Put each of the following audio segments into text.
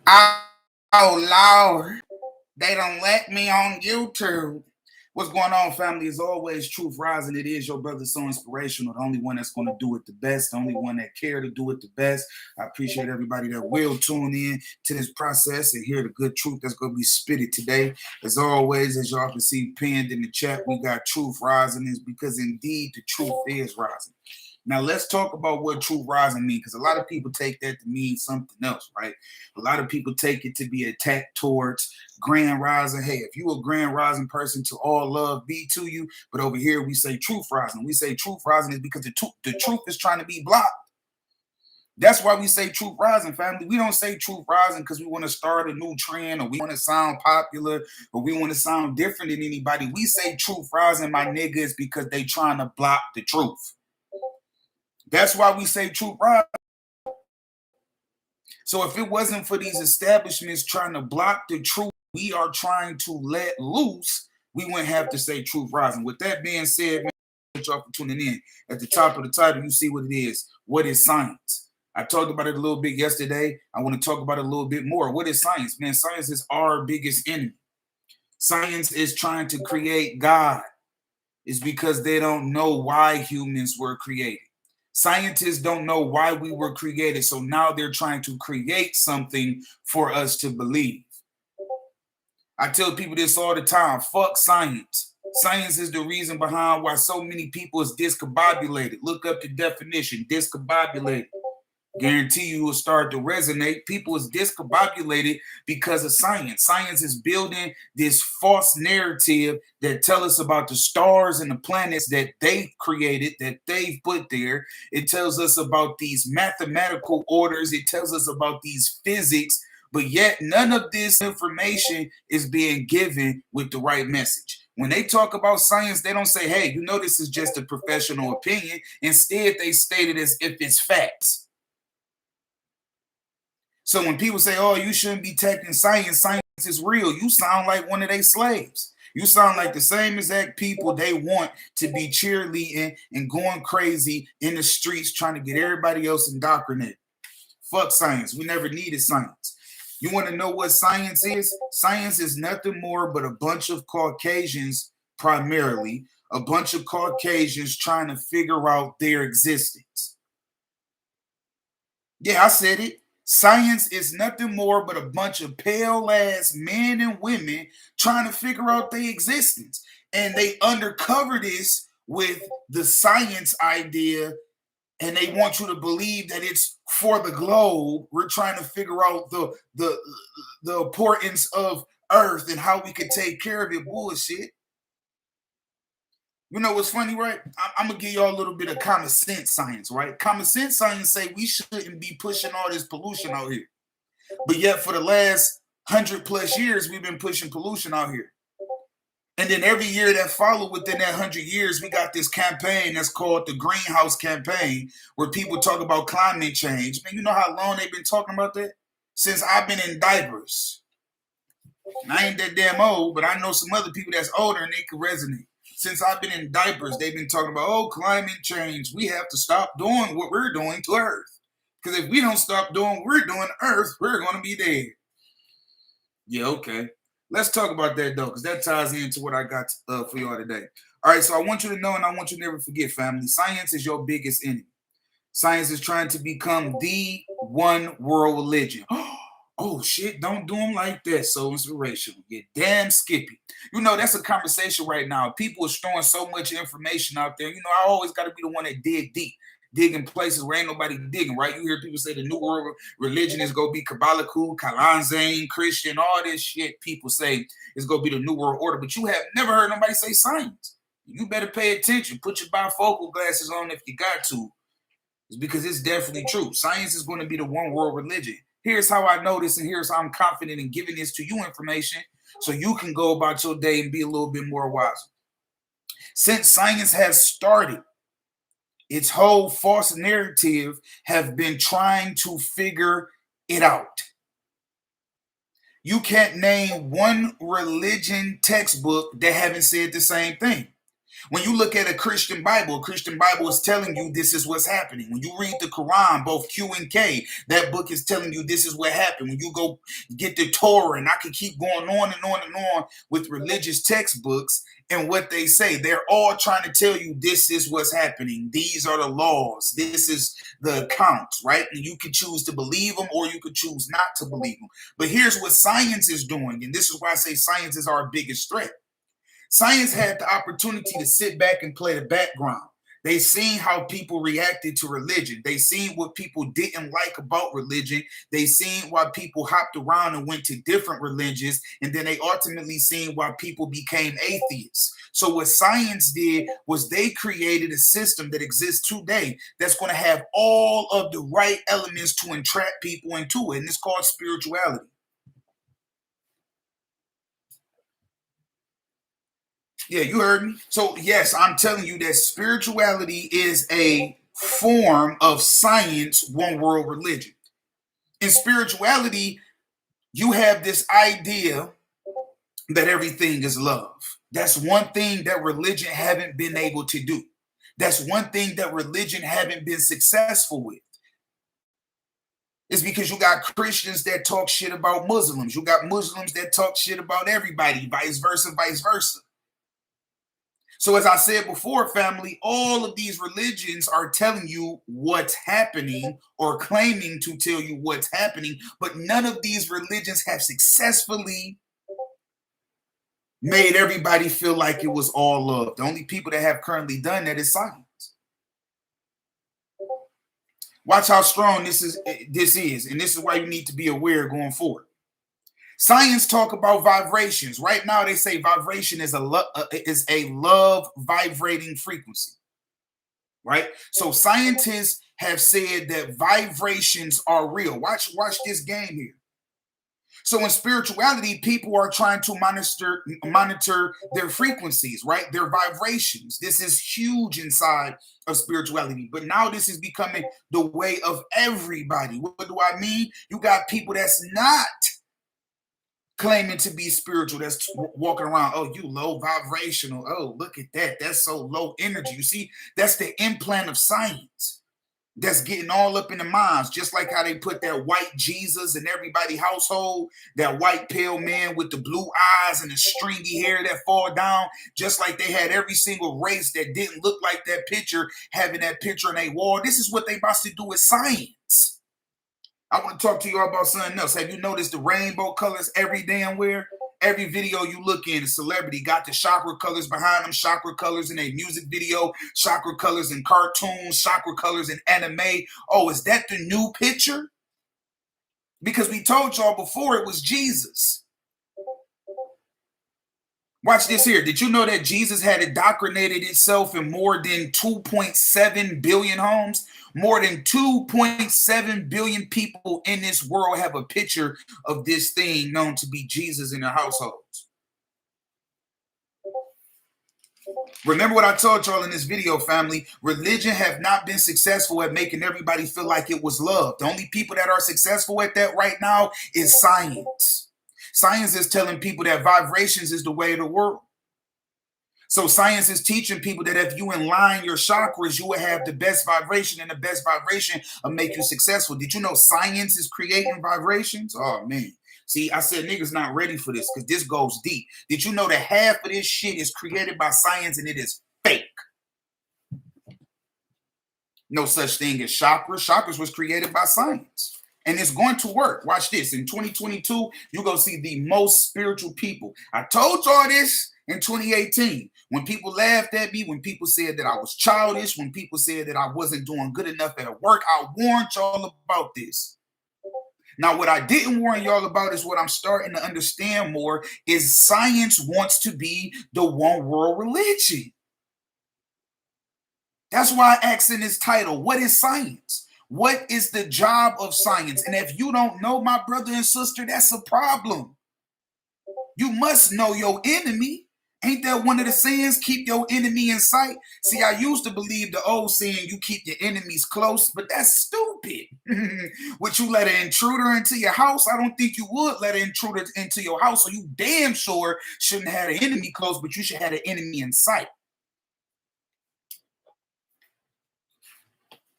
Oh Lord, they don't let me on YouTube. What's going on, family? As always, Truth Rising. It is your brother so inspirational. The only one that's going to do it the best. The only one that care to do it the best. I appreciate everybody that will tune in to this process and hear the good truth that's going to be spitted today. As always, as y'all can see pinned in the chat, we got Truth Rising is because indeed the truth is rising. Now let's talk about what truth rising means, because a lot of people take that to mean something else, right? A lot of people take it to be attacked towards grand rising. Hey, if you a grand rising person, to all love be to you. But over here we say truth rising. We say truth rising is because the truth is trying to be blocked. That's why we say truth rising, family. We don't say truth rising because we want to start a new trend or we want to sound popular or we want to sound different than anybody. We say truth rising, my niggas, because they trying to block the truth. That's why we say truth rising. So if it wasn't for these establishments trying to block the truth we are trying to let loose, we wouldn't have to say truth rising. With that being said, man, thank y'all for tuning in. At the top of the title, you see what it is. What is science? I talked about it a little bit yesterday. I want to talk about it a little bit more. What is science? Man, science is our biggest enemy. Science is trying to create God. It's because they don't know why humans were created. Scientists don't know why we were created, so now they're trying to create something for us to believe. I tell people this all the time. Fuck science. Science is the reason behind why so many people is discombobulated. Look up the definition, discombobulated. Guarantee you will start to resonate. People is discombobulated because of science. Science is building this false narrative that tell us about the stars and the planets that they created, that they've put there. It tells us about these mathematical orders. It tells us about these physics, but yet none of this information is being given with the right message. When they talk about science, they don't say, hey, this is just a professional opinion. Instead, they state it as if it's facts. So when people say, oh, you shouldn't be taking science, science is real, you sound like one of their slaves. You sound like the same exact people they want to be cheerleading and going crazy in the streets trying to get everybody else indoctrinated. Fuck science. We never needed science. You want to know what science is? Science is nothing more but a bunch of Caucasians, primarily, a bunch of Caucasians trying to figure out their existence. Yeah, I said it. Science is nothing more but a bunch of pale ass men and women trying to figure out their existence. And they undercover this with the science idea, and they want you to believe that it's for the globe. We're trying to figure out the importance of Earth and how we could take care of it. Bullshit. You know what's funny, right? I'm gonna give y'all a little bit of common sense science, right? Common sense science say we shouldn't be pushing all this pollution out here, but yet for the last 100+ years, we've been pushing pollution out here. And then every year that followed within that 100 years, we got this campaign that's called the Greenhouse Campaign, where people talk about climate change. Man, you know how long they've been talking about that? Since I've been in diapers. And I ain't that damn old, but I know some other people that's older and they can resonate. Since I've been in diapers, they've been talking about, oh, climate change. We have to stop doing what we're doing to Earth. Because if we don't stop doing what we're doing to Earth, we're going to be dead. Yeah, okay. Let's talk about that, though, because that ties into what I got for y'all today. All right, so I want you to know, and I want you to never forget, family, science is your biggest enemy. Science is trying to become the one world religion. Oh shit, don't do them like that. So inspirational. You damn Skippy. That's a conversation right now. People are throwing so much information out there. I always got to be the one that dig deep. Digging places where ain't nobody digging, right? You hear people say the new world religion is going to be Kabbaliku, Kalanzane, Christian, all this shit people say is going to be the new world order. But you have never heard nobody say science. You better pay attention. Put your bifocal glasses on if you got to. It's because it's definitely true. Science is going to be the one world religion. Here's how I know this, and here's how I'm confident in giving this to you information so you can go about your day and be a little bit more wise. Since science has started, its whole false narrative have been trying to figure it out. You can't name one religion textbook that haven't said the same thing. When you look at a Christian Bible is telling you this is what's happening. When you read the Quran, both Q and K, that book is telling you this is what happened. When you go get the Torah, and I could keep going on and on and on with religious textbooks and what they say, they're all trying to tell you this is what's happening. These are the laws. This is the accounts, right? And you can choose to believe them or you could choose not to believe them. But here's what science is doing, and this is why I say science is our biggest threat. Science had the opportunity to sit back and play the background. They seen how people reacted to religion. They seen what people didn't like about religion. They seen why people hopped around and went to different religions. And then they ultimately seen why people became atheists. So what science did was they created a system that exists today that's going to have all of the right elements to entrap people into it. And it's called spirituality. Yeah, you heard me. So, yes, I'm telling you that spirituality is a form of science, one world religion. In spirituality, you have this idea that everything is love. That's one thing that religion haven't been able to do. That's one thing that religion haven't been successful with. It's because you got Christians that talk shit about Muslims. You got Muslims that talk shit about everybody, vice versa, vice versa. So as I said before, family, all of these religions are telling you what's happening or claiming to tell you what's happening, but none of these religions have successfully made everybody feel like it was all love. The only people that have currently done that is science. Watch how strong this is, and this is why you need to be aware going forward. Science talk about vibrations. Right now, they say vibration is a love vibrating frequency. Right? So scientists have said that vibrations are real. Watch this game here. So in spirituality, people are trying to monitor their frequencies, right? Their vibrations. This is huge inside of spirituality. But now this is becoming the way of everybody. What do I mean? You got people that's not claiming to be spiritual, that's walking around, oh, you low vibrational, oh, look at that, that's so low energy. You see, that's the implant of science that's getting all up in the minds, just like how they put that white Jesus in everybody's household, that white pale man with the blue eyes and the stringy hair that fall down, just like they had every single race that didn't look like that picture having that picture on their wall. This is what they about to do with science. I want to talk to you all about something else. Have you noticed the rainbow colors every damn where? Every video you look in, a celebrity got the chakra colors behind them, chakra colors in a music video, chakra colors in cartoons, chakra colors in anime. Oh, is that the new picture? Because we told y'all before it was Jesus. Watch this here. Did you know that Jesus had indoctrinated itself in more than 2.7 billion homes? More than 2.7 billion people in this world have a picture of this thing known to be Jesus in their households. Remember what I told y'all in this video, family. Religion have not been successful at making everybody feel like it was love. The only people that are successful at that right now is science. Science is telling people that vibrations is the way of the world. So science is teaching people that if you align your chakras, you will have the best vibration, and the best vibration will make you successful. Did you know science is creating vibrations? Oh, man. See, I said niggas not ready for this because this goes deep. Did you know that half of this shit is created by science and it is fake? No such thing as chakras. Chakras was created by science. And it's going to work. Watch this. In 2022, you're going to see the most spiritual people. I told y'all this in 2018. When people laughed at me, when people said that I was childish, when people said that I wasn't doing good enough at work, I warned y'all about this. Now, what I didn't warn y'all about is what I'm starting to understand more is science wants to be the one world religion. That's why I asked in this title, what is science? What is the job of science? And if you don't know, my brother and sister, that's a problem. You must know your enemy. Ain't that one of the sayings? Keep your enemy in sight. See, I used to believe the old saying, you keep your enemies close, but that's stupid. Would you let an intruder into your house? I don't think you would let an intruder into your house. So you damn sure shouldn't have an enemy close, but you should have an enemy in sight.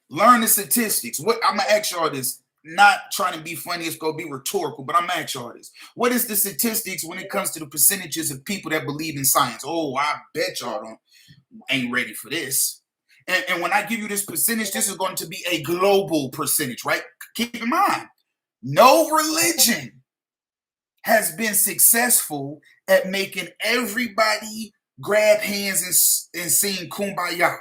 Learn the statistics. What I'm gonna ask y'all this, not trying to be funny, it's gonna be rhetorical, but I'm gonna ask y'all this. What is the statistics when it comes to the percentages of people that believe in science? Oh, I bet y'all don't ain't ready for this. And when I give you this percentage, this is going to be a global percentage, right? Keep in mind, no religion has been successful at making everybody grab hands and sing kumbaya.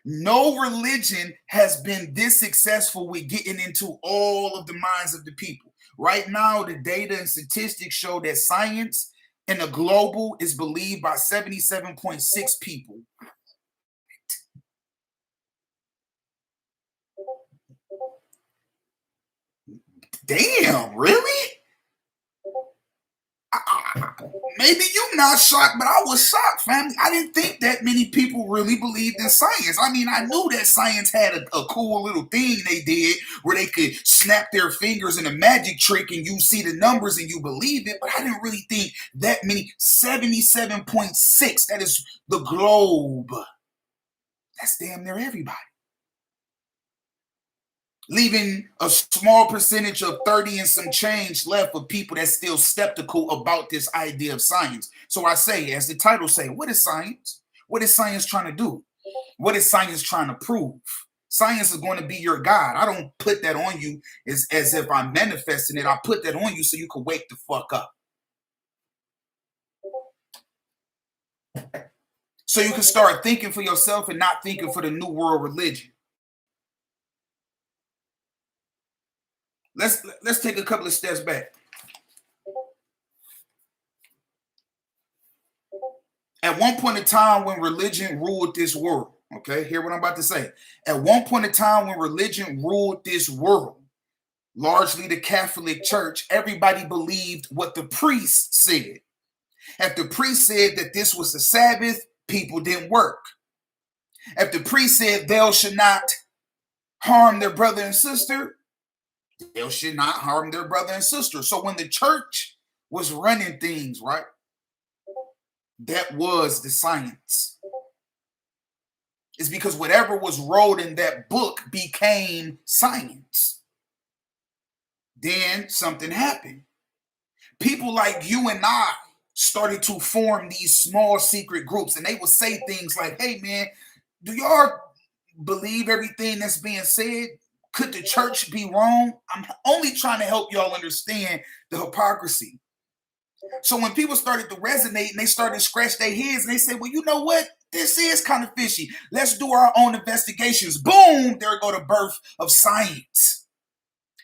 No religion has been this successful with getting into all of the minds of the people. Right now, the data and statistics show that science in the global is believed by 77.6 people. Damn, really? Maybe you're not shocked, but I was shocked, family. I didn't think that many people really believed in science. I mean, I knew that science had a cool little thing they did where they could snap their fingers in a magic trick and you see the numbers and you believe it, but I didn't really think that many. 77.6, that is the globe. That's damn near everybody. Leaving a small percentage of 30 and some change left of people that's still skeptical about this idea of science. So I say, as the title say, what is science? What is science trying to do? What is science trying to prove? Science is going to be your guide. I don't put that on you as if I'm manifesting it. I put that on you so you can wake the fuck up. So you can start thinking for yourself and not thinking for the new world religion. Let's take a couple of steps back. At one point in time when religion ruled this world, okay, hear what I'm about to say. At one point in time when religion ruled this world, largely the Catholic Church, everybody believed what the priest said. If the priest said that this was the Sabbath, people didn't work. If the priest said thou should not harm their brother and sister, they should not harm their brother and sister. So when the church was running things, right, that was the science. It's because whatever was wrote in that book became science. Then something happened. People like you and I started to form these small secret groups, and they would say things like, hey man, do y'all believe everything that's being said? Could the church be wrong? I'm only trying to help y'all understand the hypocrisy. So when people started to resonate and they started to scratch their heads and they say, well, you know what? This is kind of fishy. Let's do our own investigations. Boom, there go the birth of science.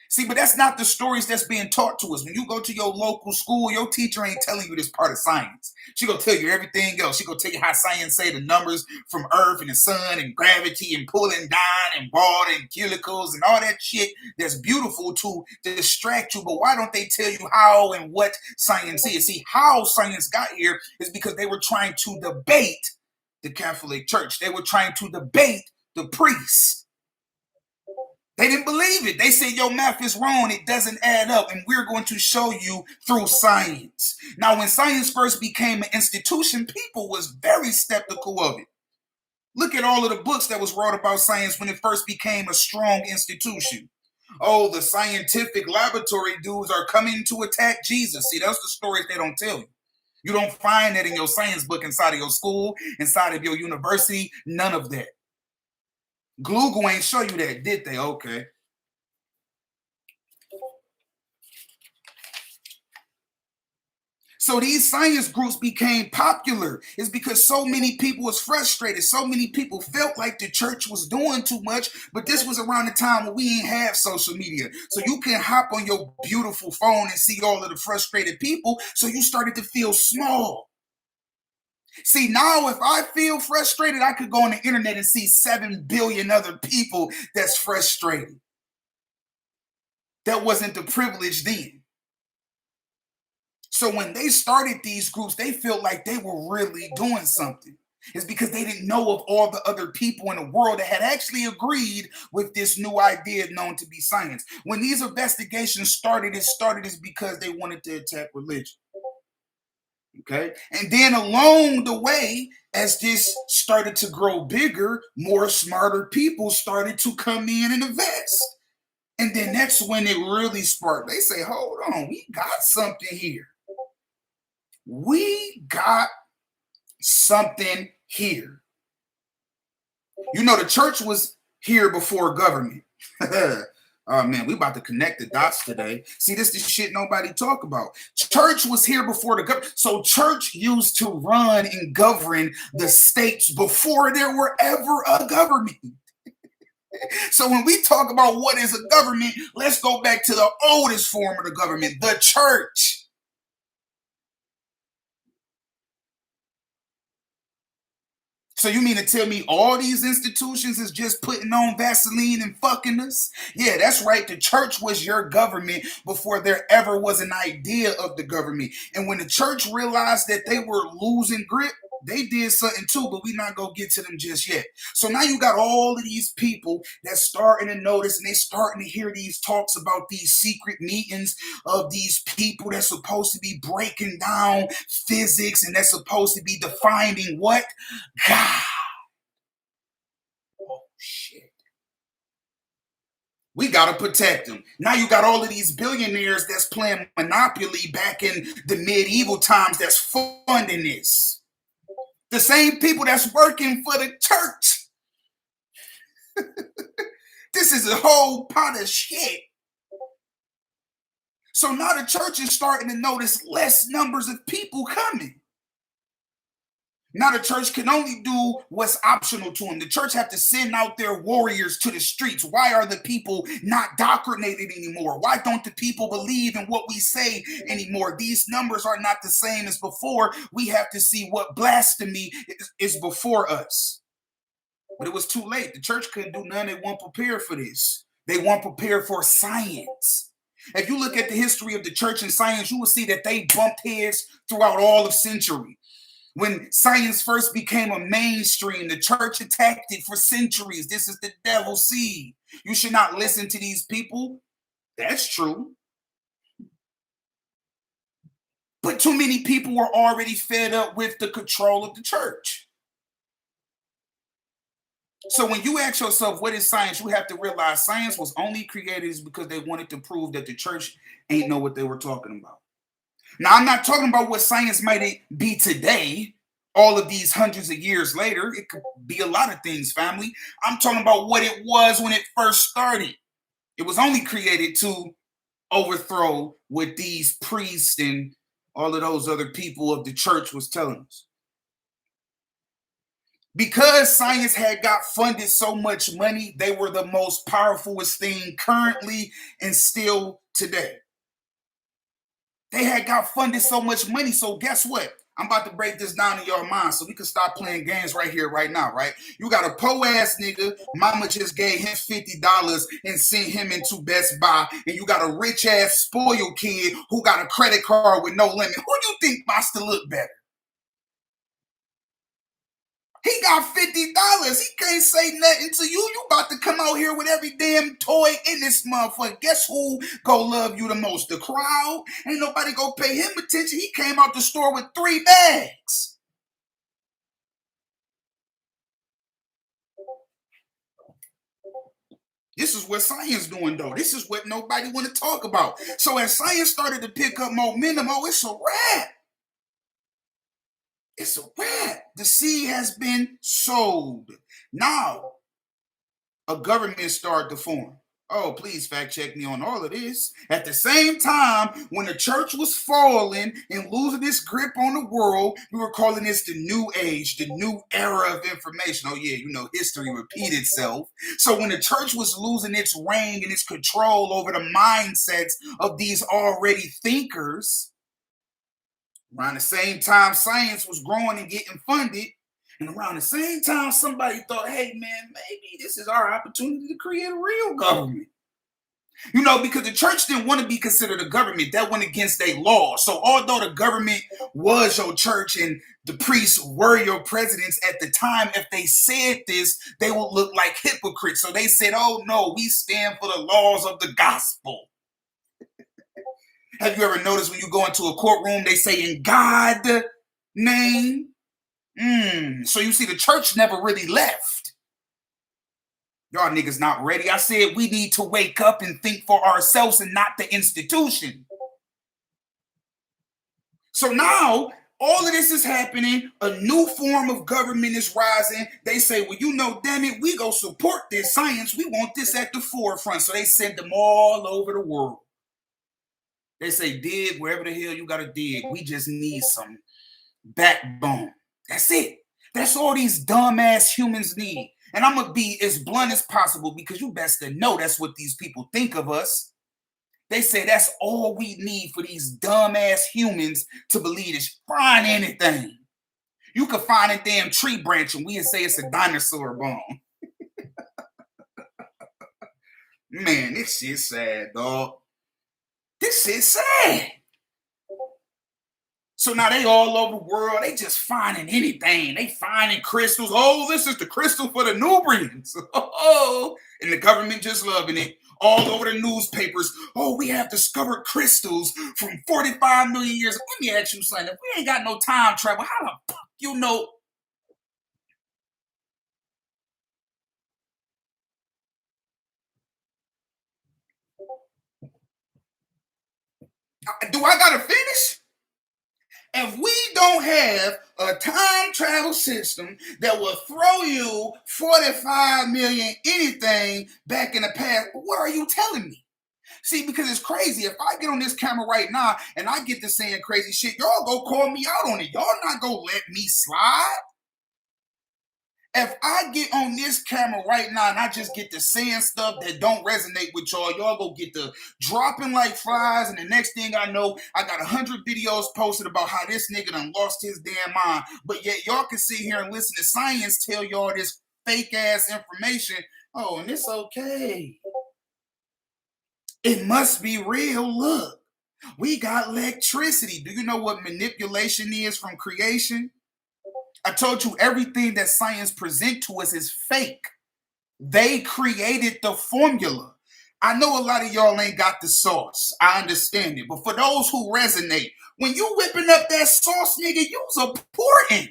See, but that's not the stories that's being taught to us. When you go to your local school, your teacher ain't telling you this part of science. She gonna tell you everything else. She gonna tell you how science say the numbers from Earth and the sun and gravity and pulling down and water and culicles and all that shit that's beautiful to distract you. But why don't they tell you how and what science is? See, how science got here is because they were trying to debate the Catholic Church. They were trying to debate the priests. They didn't believe it. They said, your math is wrong. It doesn't add up. And we're going to show you through science. Now, when science first became an institution, people was very skeptical of it. Look at all of the books that was wrote about science when it first became a strong institution. Oh, the scientific laboratory dudes are coming to attack Jesus. See, that's the stories they don't tell you. You don't find that in your science book inside of your school, inside of your university, none of that. Google ain't show you that, did they? Okay. So these science groups became popular. It's because so many people was frustrated. So many people felt like the church was doing too much. But this was around the time when we ain't have social media. So you can hop on your beautiful phone and see all of the frustrated people. So you started to feel small. See, now if I feel frustrated, I could go on the internet and see 7 billion other people that's frustrated. That wasn't the privilege then. So when they started these groups, they felt like they were really doing something. It's because they didn't know of all the other people in the world that had actually agreed with this new idea known to be science. When these investigations started, it started is because they wanted to attack religion. Okay. And then along the way, as this started to grow bigger, more smarter people started to come in and invest. And then that's when it really sparked. They say, hold on, we got something here. We got something here. You know, the church was here before government. Oh man, we about to connect the dots today. See, this is shit nobody talk about. Church was here before the government. So church used to run and govern the states before there were ever a government. So when we talk about what is a government, let's go back to the oldest form of the government, the church. So you mean to tell me all these institutions is just putting on Vaseline and fucking us? Yeah, that's right. The church was your government before there ever was an idea of the government. And when the church realized that they were losing grip, they did something too, but we're not gonna get to them just yet. So now you got all of these people that's starting to notice and they starting to hear these talks about these secret meetings of these people that's supposed to be breaking down physics and that's supposed to be defining what? God. Oh shit. We gotta protect them. Now you got all of these billionaires that's playing Monopoly back in the medieval times that's funding this. The same people that's working for the church. This is a whole pot of shit. So now the church is starting to notice less numbers of people coming. Now the church can only do what's optional to them. The church have to send out their warriors to the streets. Why are the people not indoctrinated anymore? Why don't the people believe in what we say anymore? These numbers are not the same as before. We have to see what blasphemy is before us. But it was too late. The church couldn't do nothing. They weren't prepared for this. They weren't prepared for science. If you look at the history of the church and science, you will see that they bumped heads throughout all of century. When science first became a mainstream, the church attacked it for centuries. This is the devil's seed. You should not listen to these people. That's true. But too many people were already fed up with the control of the church. So when you ask yourself, what is science? You have to realize science was only created because they wanted to prove that the church ain't know what they were talking about. Now, I'm not talking about what science might be today, all of these hundreds of years later. It could be a lot of things, family. I'm talking about what it was when it first started. It was only created to overthrow what these priests and all of those other people of the church was telling us. Because science had got funded so much money, they were the most powerful thing currently and still today. They had got funded so much money. So guess what? I'm about to break this down in your mind so we can stop playing games right here, right now, right? You got a po ass nigga, mama just gave him $50 and sent him into Best Buy, and you got a rich ass spoiled kid who got a credit card with no limit. Who do you think must to look better? He got $50. He can't say nothing to you. You about to come out here with every damn toy in this motherfucker. Guess who go love you the most? The crowd. Ain't nobody go pay him attention. He came out the store with 3 bags. This is what science doing, though. This is what nobody want to talk about. So as science started to pick up momentum, oh, it's a wrap. It's a wrap. The seed has been sold. Now, a government started to form. Oh, please fact check me on all of this. At the same time, when the church was falling and losing its grip on the world, we were calling this the new age, the new era of information. Oh, yeah, you know, history repeats itself. So when the church was losing its reign and its control over the mindsets of these already thinkers, around the same time science was growing and getting funded, and around the same time somebody thought, hey man, maybe this is our opportunity to create a real government. You know, because the church didn't want to be considered a government. That went against their law. So although the government was your church and the priests were your presidents at the time, if they said this, they would look like hypocrites. So they said, oh no, we stand for the laws of the gospel. Have you ever noticed when you go into a courtroom, they say in God's name? So you see, the church never really left. Y'all niggas not ready. I said we need to wake up and think for ourselves and not the institution. So now all of this is happening. A new form of government is rising. They say, well, you know, damn it, we go support this science. We want this at the forefront. So they send them all over the world. They say, dig wherever the hell you got to dig. We just need some backbone. That's it. That's all these dumbass humans need. And I'm going to be as blunt as possible because you best to know that's what these people think of us. They say that's all we need for these dumbass humans to believe is find anything. You could find a damn tree branch and we'd say it's a dinosaur bone. Man, this shit's sad, dog. This shit's sad. So now they all over the world. They just finding anything. They finding crystals. Oh, this is the crystal for the Nubians. Oh, and the government just loving it. All over the newspapers. Oh, we have discovered crystals from 45 million years. Let me ask you something. If we ain't got no time travel, how the fuck you know? Do I gotta finish? If we don't have a time travel system that will throw you 45 million anything back in the past, what are you telling me? See, because it's crazy. If I get on this camera right now and I get to saying crazy shit, y'all go call me out on it. Y'all not gonna let me slide. If I get on this camera right now and I just get to saying stuff that don't resonate with y'all go get the dropping like flies, and the next thing I know, I got 100 videos posted about how this nigga done lost his damn mind. But yet y'all can sit here and listen to science tell y'all this fake ass information. Oh, and it's okay. It must be real. Look, we got electricity. Do you know what manipulation is from creation? I told you everything that science present to us is fake. They created the formula. I know a lot of y'all ain't got the sauce. I understand it. But for those who resonate, when you whipping up that sauce, nigga, you's important.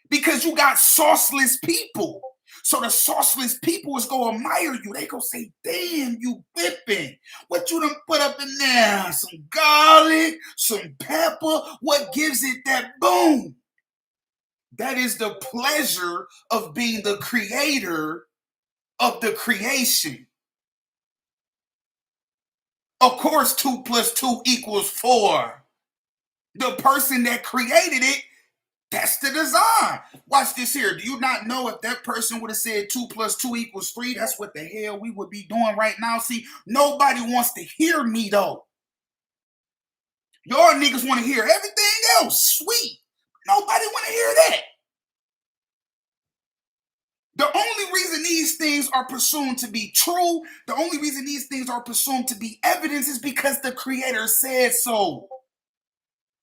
Because you got sauceless people. So the sauceless people is gonna admire you. They gonna say, damn, you whipping. What you done put up in there? Some garlic, some pepper. What gives it that boom? That is the pleasure of being the creator of the creation. Of course, 2 + 2 = 4. The person that created it, that's the design. Watch this here. Do you not know if that person would have said 2 + 2 = 3? That's what the hell we would be doing right now. See, nobody wants to hear me though. Y'all niggas want to hear everything else. Sweet. Nobody want to hear that. The only reason these things are presumed to be true, the only reason these things are presumed to be evidence is because the creator said so.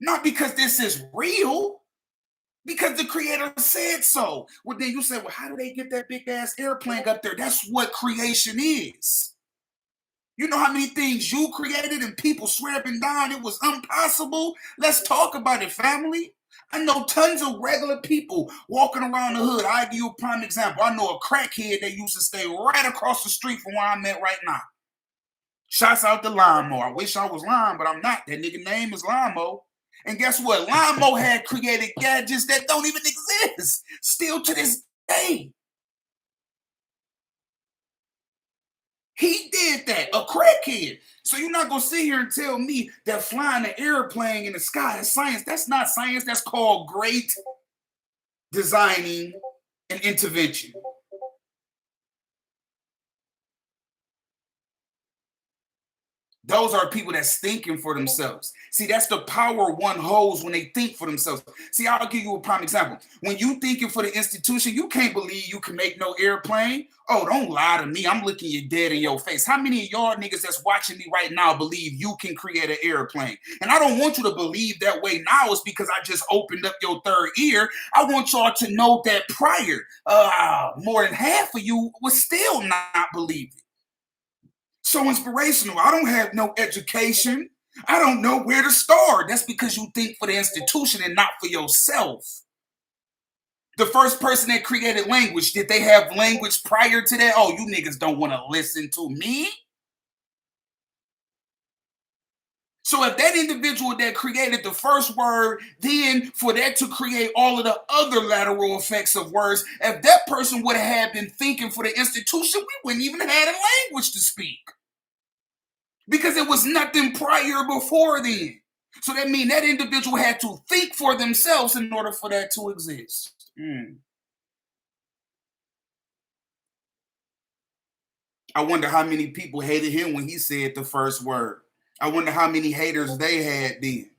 Not because this is real, because the creator said so. Well, then you say, well, how do they get that big ass airplane up there? That's what creation is. You know how many things you created and people swear up and down it was impossible? Let's talk about it, family. I know tons of regular people walking around the hood. I'll give you a prime example. I know a crackhead that used to stay right across the street from where I'm at right now. Shouts out to Limo. I wish I was Lime, but I'm not. That nigga name is Limo. And guess what? Limo had created gadgets that don't even exist. Still to this day. He did that, a crackhead. So you're not gonna sit here and tell me that flying an airplane in the sky is science. That's not science. That's called great designing and intervention. Those are people that's thinking for themselves. See, that's the power one holds when they think for themselves. See, I'll give you a prime example. When you thinking for the institution, you can't believe you can make no airplane. Oh, don't lie to me. I'm looking you dead in your face. How many of y'all niggas that's watching me right now believe you can create an airplane? And I don't want you to believe that way now. It's because I just opened up your third ear. I want y'all to know that prior, more than half of you was still not believing. So inspirational. I don't have no education. I don't know where to start. That's because you think for the institution and not for yourself. The first person that created language, did they have language prior to that? Oh, you niggas don't want to listen to me? So if that individual that created the first word, then for that to create all of the other lateral effects of words, if that person would have been thinking for the institution, we wouldn't even have had a language to speak. Because it was nothing prior before then. So that means that individual had to think for themselves in order for that to exist. I wonder how many people hated him when he said the first word. I wonder how many haters they had then.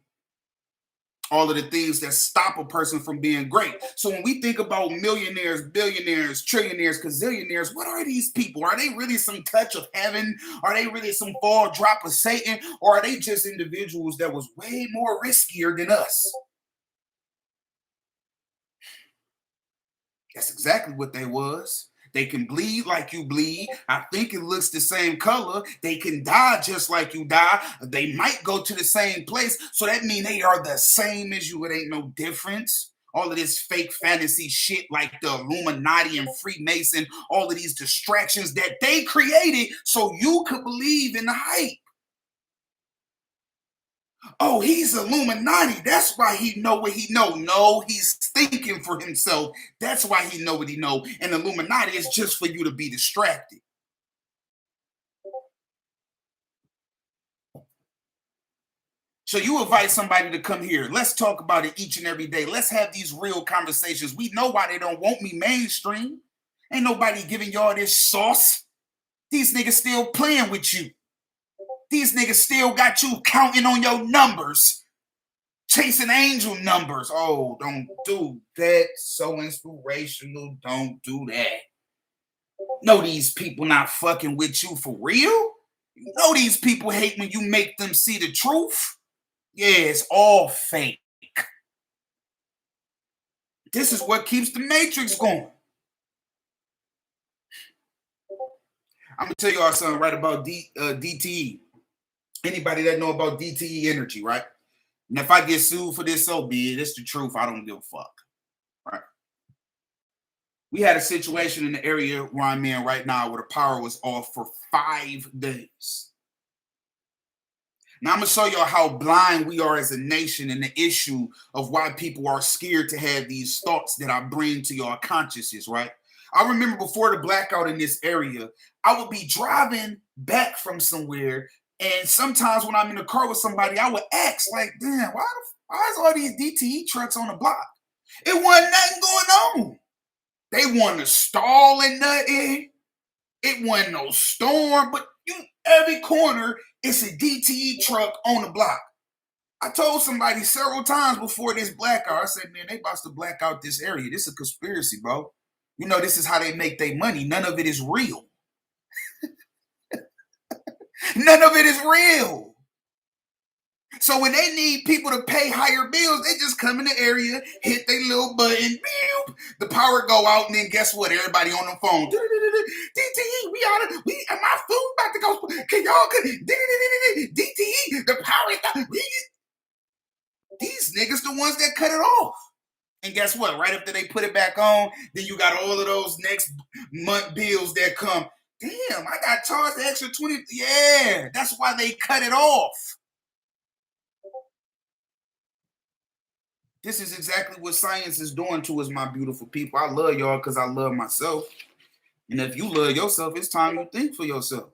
All of the things that stop a person from being great. So when we think about millionaires, billionaires, trillionaires, gazillionaires, what are these people? Are they really some touch of heaven? Are they really some fall drop of Satan? Or are they just individuals that was way more riskier than us? That's exactly what they was. They can bleed like you bleed. I think it looks the same color. They can die just like you die. They might go to the same place. So that means they are the same as you. It ain't no difference. All of this fake fantasy shit like the Illuminati and Freemason, all of these distractions that they created so you could believe in the hype. Oh, he's Illuminati. That's why he know what he know. No, he's thinking for himself. That's why he know what he know. And Illuminati is just for you to be distracted. So you invite somebody to come here. Let's talk about it each and every day. Let's have these real conversations. We know why they don't want me mainstream. Ain't nobody giving y'all this sauce. These niggas still playing with you. These niggas still got you counting on your numbers. Chasing angel numbers. Oh, don't do that. So inspirational. Don't do that. Know these people not fucking with you for real? You know these people hate when you make them see the truth? Yeah, it's all fake. This is what keeps the matrix going. I'm gonna tell y'all something right about DTE. Anybody that know about DTE energy, right? And if I get sued for this, so be it. It's the truth. I don't give a fuck. Right? We had a situation in the area where I'm in right now where the power was off for 5 days. Now I'm gonna show y'all how blind we are as a nation and the issue of why people are scared to have these thoughts that I bring to your consciousness, right? I remember before the blackout in this area, I would be driving back from somewhere, and sometimes when I'm in the car with somebody, I would ask, like, damn, why is all these DTE trucks on the block? It wasn't nothing going on. They wasn't a stall and nothing. It wasn't no storm, but every corner it's a DTE truck on the block. I told somebody several times before this blackout, I said, man, they about to black out this area. This is a conspiracy, bro. You know, this is how they make their money. None of it is real. None of it is real. So when they need people to pay higher bills, they just come in the area, hit their little button, the power go out, and then guess what? Everybody on the phone. DTE, my food about to go. Can y'all DTE, the power is not. These niggas the ones that cut it off. And guess what? Right after they put it back on, then you got all of those next month bills that come. Damn, I got charged the extra 20. Yeah, that's why they cut it off. This is exactly what science is doing to us, my beautiful people. I love y'all because I love myself. And if you love yourself, it's time you think for yourself.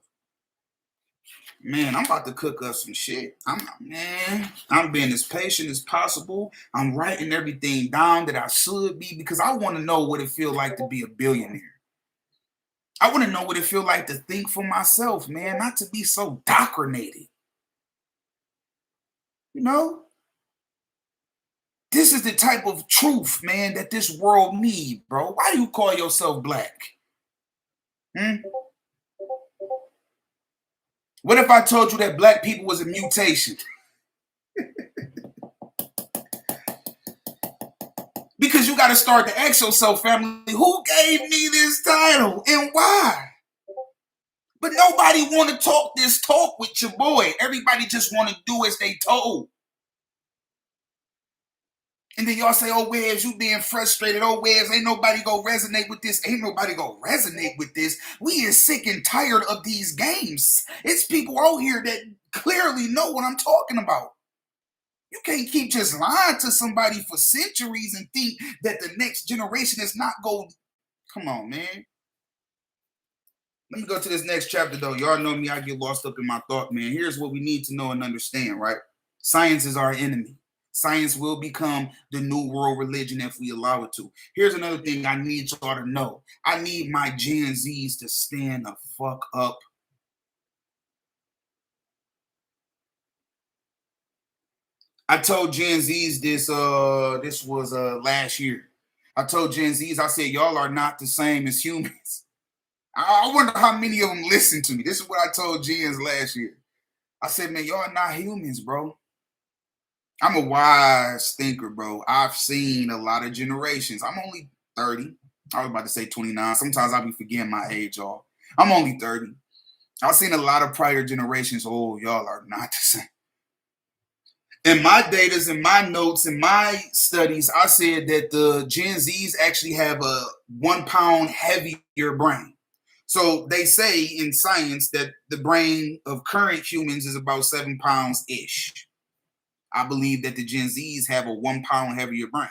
Man, I'm about to cook up some shit. I'm being as patient as possible. I'm writing everything down that I should be because I want to know what it feels like to be a billionaire. I want to know what it feels like to think for myself, man, not to be so indoctrinated. You know? This is the type of truth, man, that this world needs, bro. Why do you call yourself black? What if I told you that black people was a mutation? Because you got to start to ask yourself, family, who gave me this title and why? But nobody want to talk this talk with your boy. Everybody just want to do as they told. And then y'all say, oh, Webs, you being frustrated. Oh, Webs, ain't nobody gonna resonate with this. Ain't nobody gonna resonate with this. We is sick and tired of these games. It's people out here that clearly know what I'm talking about. You can't keep just lying to somebody for centuries and think that the next generation is not going. Come on, man. Let me go to this next chapter, though. Y'all know me. I get lost up in my thought, man. Here's what we need to know and understand, right? Science is our enemy. Science will become the new world religion if we allow it to. Here's another thing I need y'all to know. I need my Gen Zs to stand the fuck up. I told Gen Zs this was last year. I told Gen Zs, I said, y'all are not the same as humans. I wonder how many of them listen to me. This is what I told Gens last year. I said, man, y'all are not humans, bro. I'm a wise thinker, bro. I've seen a lot of generations. I'm only 30. I was about to say 29. Sometimes I'll be forgetting my age, y'all. I'm only 30. I've seen a lot of prior generations. Oh, y'all are not the same. In my datas, in my notes, in my studies, I said that the Gen Zs actually have a 1 pound heavier brain. So they say in science that the brain of current humans is about 7 pounds-ish. I believe that the Gen Zs have a 1 pound heavier brain.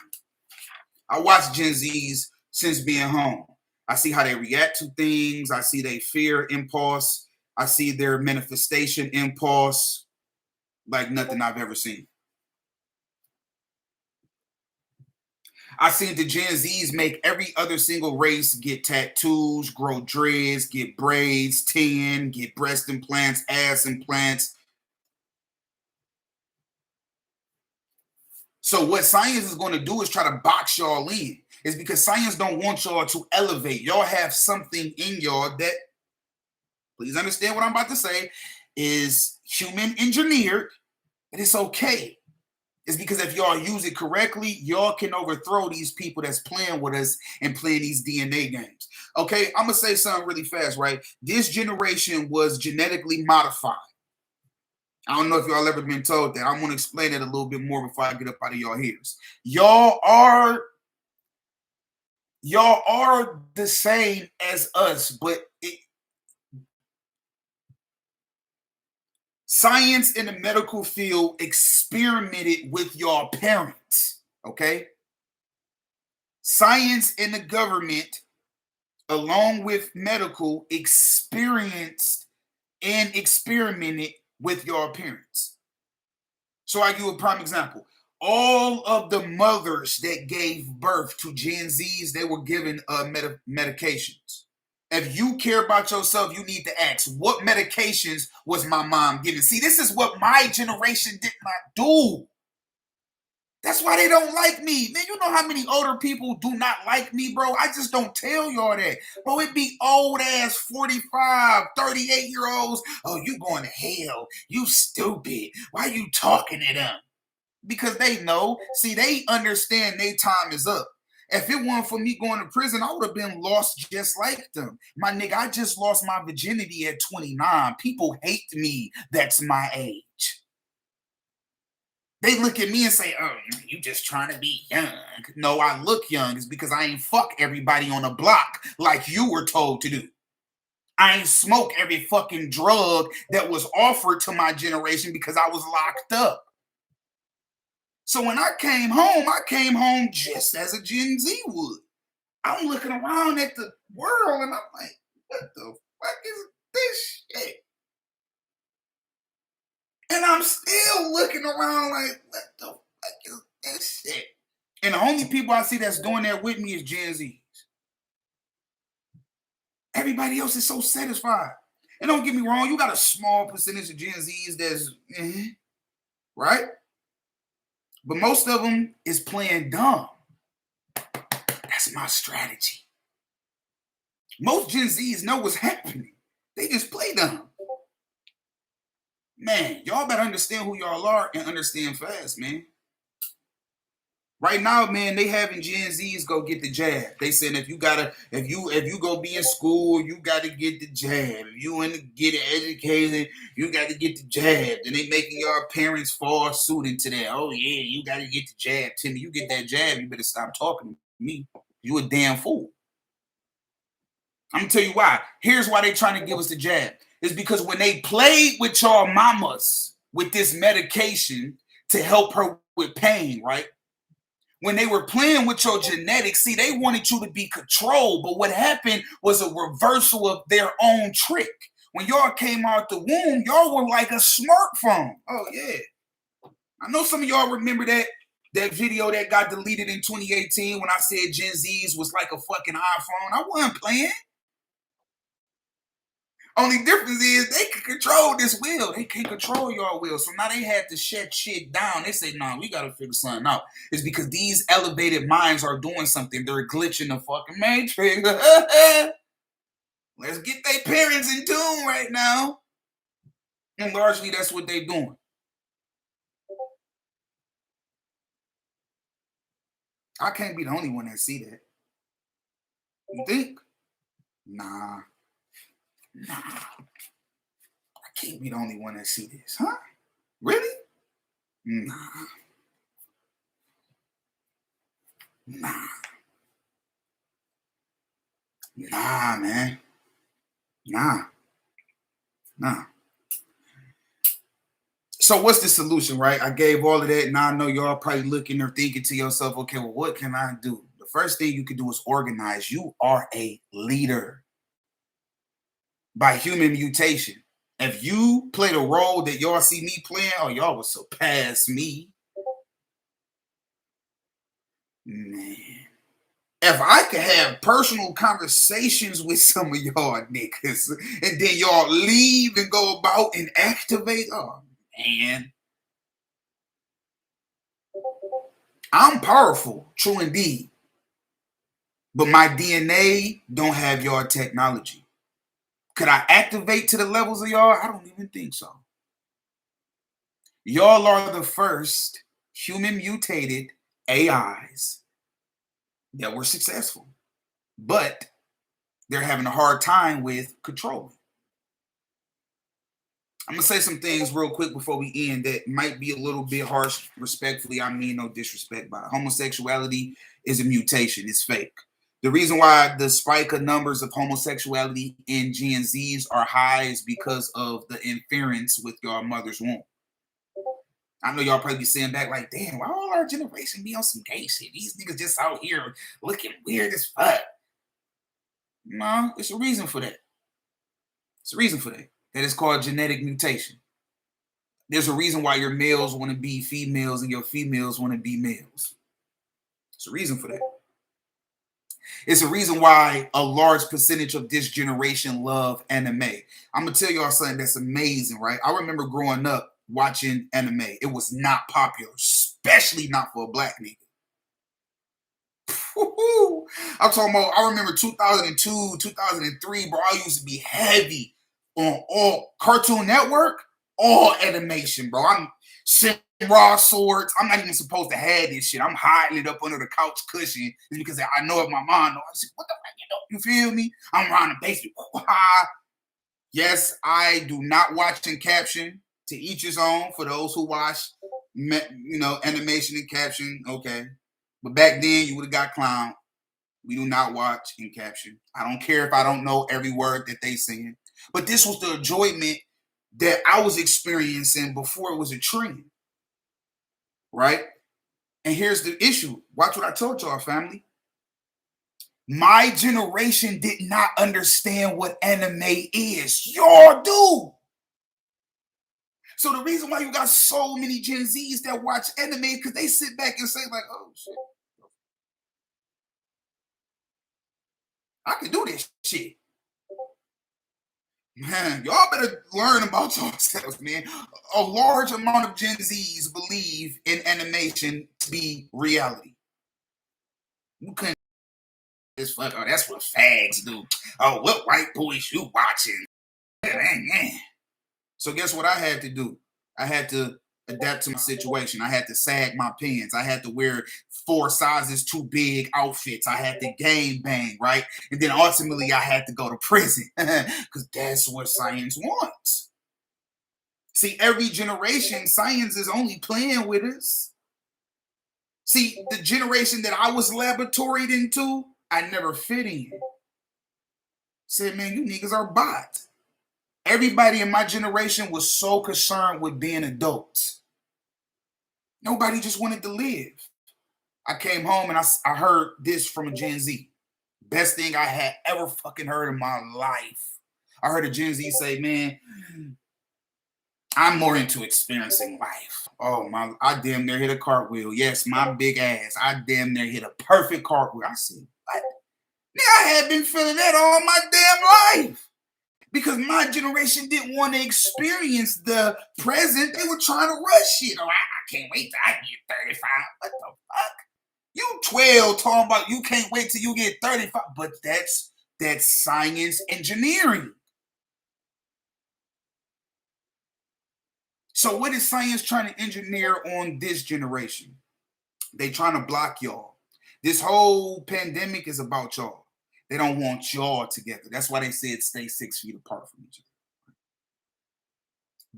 I watch Gen Zs since being home. I see how they react to things. I see their fear impulse. I see their manifestation impulse like nothing I've ever seen. I seen the Gen Zs make every other single race get tattoos, grow dreads, get braids, tan, get breast implants, ass implants. So what science is going to do is try to box y'all in. It's because science don't want y'all to elevate. Y'all have something in y'all that, please understand what I'm about to say, is human engineered, and it's okay. It's because if y'all use it correctly, y'all can overthrow these people that's playing with us and playing these DNA games. Okay, I'm going to say something really fast, right? This generation was genetically modified. I don't know if y'all ever been told that. I'm going to explain it a little bit more before I get up out of y'all ears. Y'all are the same as us, but science in the medical field experimented with your parents, okay? Science in the government, along with medical, experienced and experimented with your parents. So I give you a prime example. All of the mothers that gave birth to Gen Zs, they were given medications. If you care about yourself, you need to ask, what medications was my mom giving? See, this is what my generation did not do. That's why they don't like me. Man, you know how many older people do not like me, bro? I just don't tell y'all that. Bro, it be old ass 45, 38-year-olds. Oh, you going to hell. You stupid. Why you talking to them? Because they know. See, they understand their time is up. If it weren't for me going to prison, I would have been lost just like them. My nigga, I just lost my virginity at 29. People hate me. That's my age. They look at me and say, oh, you just trying to be young. No, I look young. It's because I ain't fuck everybody on the block like you were told to do. I ain't smoke every fucking drug that was offered to my generation because I was locked up. So when I came home just as a Gen Z would. I'm looking around at the world and I'm like, what the fuck is this shit? And I'm still looking around like, what the fuck is this shit? And the only people I see that's doing that with me is Gen Zs. Everybody else is so satisfied. And don't get me wrong, you got a small percentage of Gen Zs that's, right? But most of them is playing dumb. That's my strategy. Most Gen Zs know what's happening. They just play dumb. Man, y'all better understand who y'all are and understand fast, man. Right now, man, they having Gen Zs go get the jab. They saying if you go be in school, you gotta get the jab. If you want to get educated, you gotta get the jab. Then they making your parents fall suit into that. Oh yeah, you gotta get the jab. Timmy, you get that jab, you better stop talking to me. You a damn fool. I'm gonna tell you why. Here's why they trying to give us the jab. It's because when they played with your mamas with this medication to help her with pain, right? When they were playing with your genetics, see, they wanted you to be controlled. But what happened was a reversal of their own trick. When y'all came out the womb, y'all were like a smartphone. Oh, yeah. I know some of y'all remember that video that got deleted in 2018 when I said Gen Zs was like a fucking iPhone. I wasn't playing. Only difference is they can control this wheel. They can control your wheel. So now they had to shut shit down. They say, nah, we gotta figure something out. It's because these elevated minds are doing something. They're glitching the fucking matrix. Let's get their parents in tune right now. And largely that's what they're doing. I can't be the only one that see that. You think? Nah. I can't be the only one that see this, huh? Really? Nah. Nah. Nah, man. Nah. So what's the solution, right? I gave all of that. Now I know y'all probably looking or thinking to yourself, okay, well, what can I do? The first thing you can do is organize. You are a leader by human mutation. If you play the role that y'all see me playing, oh, y'all will surpass me. Man. If I could have personal conversations with some of y'all niggas and then y'all leave and go about and activate, oh, man. I'm powerful, true indeed. But my DNA don't have your technology. Could I activate to the levels of y'all? I don't even think so. Y'all are the first human mutated AIs that were successful, but they're having a hard time with controlling. I'm gonna say some things real quick before we end that might be a little bit harsh. Respectfully, I mean no disrespect by it. Homosexuality is a mutation. It's fake. The reason why the spike of numbers of homosexuality in Gen Zs are high is because of the interference with your mother's womb. I know y'all probably be saying back like, damn, why all our generation be on some gay shit? These niggas just out here looking weird as fuck. No, it's a reason for that. It's a reason for that. That is called genetic mutation. There's a reason why your males want to be females and your females want to be males. It's a reason for that. It's a reason why a large percentage of this generation love anime. I'm gonna tell y'all something that's amazing, right? I remember growing up watching anime. It was not popular, especially not for a black nigga. I'm talking about, I remember 2002, 2003, bro. I used to be heavy on all Cartoon Network, all animation, bro. I'm raw swords. I'm not even supposed to have this shit. I'm hiding it up under the couch cushion just because I know if my mom knows. I said, what the fuck, you feel me? I'm around the basement. Yes, I do not watch in caption. To each his own. For those who watch, animation and caption, okay. But back then, you would have got clowned. We do not watch in caption. I don't care if I don't know every word that they saying. But this was the enjoyment that I was experiencing before it was a trend. Right? And here's the issue. Watch what I told y'all, family. My generation did not understand what anime is. Y'all do. So the reason why you got so many Gen Zs that watch anime because they sit back and say like, oh shit, I can do this shit. Man, y'all better learn about yourselves, man. A large amount of Gen Zs believe in animation to be reality. You couldn't this fuck. Oh, that's what fags do. Oh, what white boys you watching? So guess what I had to do? I had to adapt to my situation. I had to sag my pants. I had to wear 4 sizes too big outfits. I had to gang bang, right? And then ultimately I had to go to prison because that's what science wants. See, every generation, science is only playing with us. See, the generation that I was laboratoried into, I never fit in. Said, man, you niggas are bots. Everybody in my generation was so concerned with being adults. Nobody just wanted to live. I came home and I heard this from a Gen Z. Best thing I had ever fucking heard in my life. I heard a Gen Z say, man, I'm more into experiencing life. Oh my, I damn near hit a cartwheel. Yes, my big ass. I damn near hit a perfect cartwheel. I said, what? Nigga, I had been feeling that all my damn life. Because my generation didn't want to experience the present. They were trying to rush it. Oh, I can't wait till I get 35. What the fuck? You 12 talking about you can't wait till you get 35. But that's science engineering. So what is science trying to engineer on this generation? They trying to block y'all. This whole pandemic is about y'all. They don't want y'all together. That's why they said stay 6 feet apart from each other.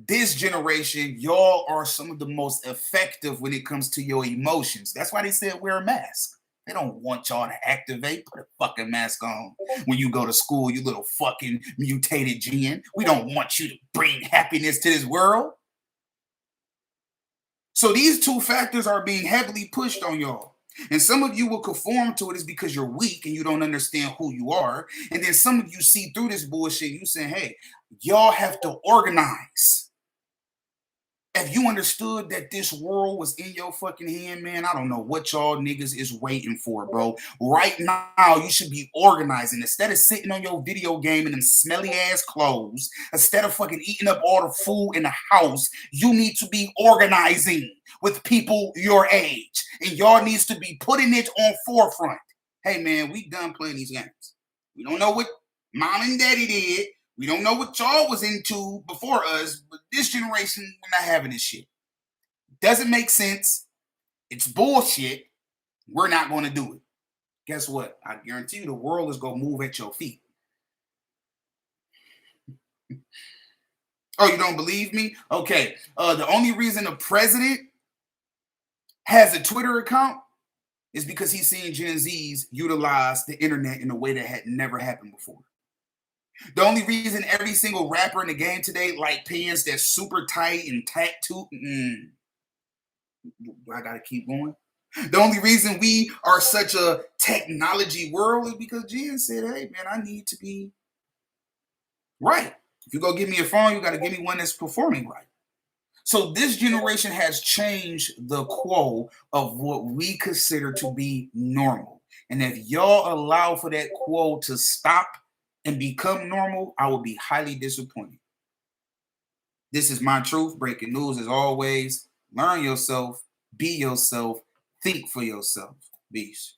This generation, y'all are some of the most effective when it comes to your emotions. That's why they said wear a mask. They don't want y'all to activate. Put a fucking mask on when you go to school, you little fucking mutated gene. We don't want you to bring happiness to this world. So these two factors are being heavily pushed on y'all. And some of you will conform to it is because you're weak and you don't understand who you are. And then some of you see through this bullshit. You saying, hey, y'all have to organize. If you understood that this world was in your fucking hand, man, I don't know what y'all niggas is waiting for, bro. Right now, you should be organizing. Instead of sitting on your video game in them smelly ass clothes, instead of fucking eating up all the food in the house, you need to be organizing with people your age. And y'all needs to be putting it on forefront. Hey, man, we done playing these games. We don't know what mom and daddy did. We don't know what y'all was into before us, but this generation, we're not having this shit. Doesn't make sense. It's bullshit. We're not going to do it. Guess what? I guarantee you the world is going to move at your feet. Oh, you don't believe me? Okay. The only reason the president has a Twitter account is because he's seen Gen Zs utilize the internet in a way that had never happened before. The only reason every single rapper in the game today like pants that's super tight and tattooed, I gotta keep going. The only reason we are such a technology world is because Jen said, hey man, I need to be right. If you go give me a phone, you gotta give me one that's performing right. So this generation has changed the quo of what we consider to be normal. And if y'all allow for that quo to stop and become normal, I will be highly disappointed. This is my truth. Breaking news as always. Learn yourself, be yourself, think for yourself. Peace.